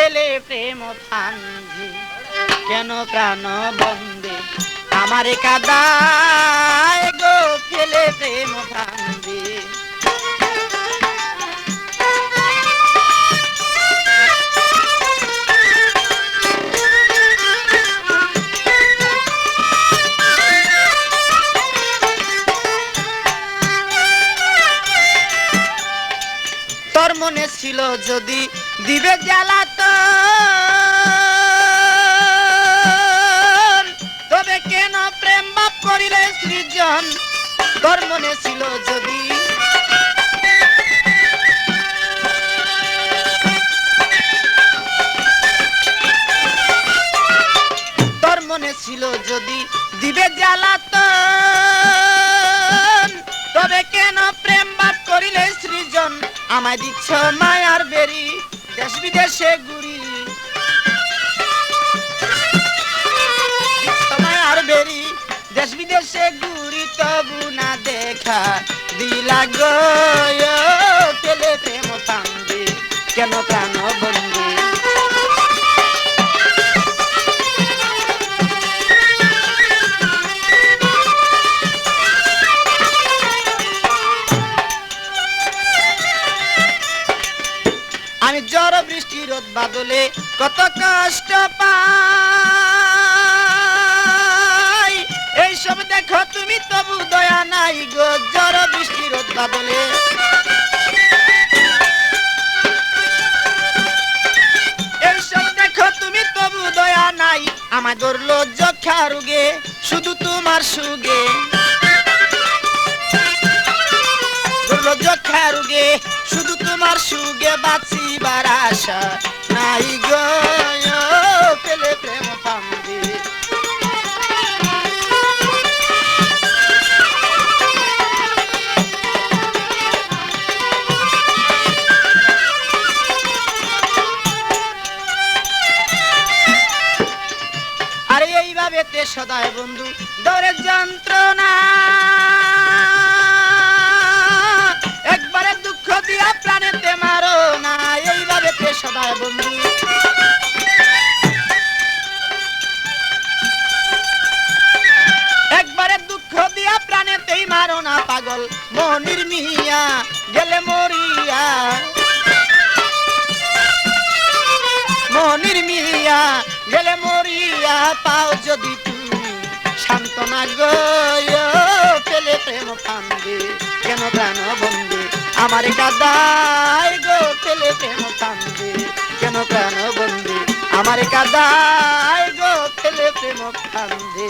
ফেলে প্রেম ফান্দে, কেন প্রাণ বন্দে আমারে কাদায় গো ফেলে প্রেম ফান্দে। তোর মনে ছিল যদি দিবে জ্বালাতন, তবে কেন প্রেম বাপ করিলে সৃজন। তোর মনে ছিল যদি তোর মনে ছিল যদি দিবে জ্বালাতন, তবে কেন প্রেম বাপ করিলে সৃজন। আমায় দিচ্ছ মায়ার বেরি দেশ বিদেশে ঘুরি, দিচ্ছ মায়ার বেরি দেশ বিদেশে ঘুরি, তবু না দেখা দিলা গো ফেলে প্রেম ফান্দে, কেন প্রাণ বন্দে। আমি ঝড় বৃষ্টি রোদ বাদলে কত কষ্ট পাই, এইসব দেখো তুমি তবু দয়া নাই গো। ঝড় বৃষ্টি রোদ বাদলে এইসব দেখো তুমি তবু দয়া নাই। আমার ধরলো যক্ষা রোগে শুধু তোমার সুগে, ধরলো যক্ষা রোগে শুধু তোমার সুগে, বাঁচিবার আশা নাই গো ফেলে প্রেম ফান্দে। আরে এইভাবে তে সদায় বন্ধু দরের যন্ত্রণা, একবারে দুঃখ দিয়া প্রাণেতে মারো না। এইভাবে তে সদায় বন্ধু একবারে দুঃখ দিয়া প্রাণেতেই মারো না। পাগল মনির মিয়া গেলে মরিয়া, মনির মিয়া গেলে মরিয়া, পাও যদি তুমি সান্ত্বনা গো ফেলে প্রেম ফান্দে, কেন প্রাণ বন্দে আমার কাদায় গো ফেলে প্রেম ফান্দে, কেন প্রাণ বন্দে আমার কাদায় গো ফেলে প্রেম ফান্দে।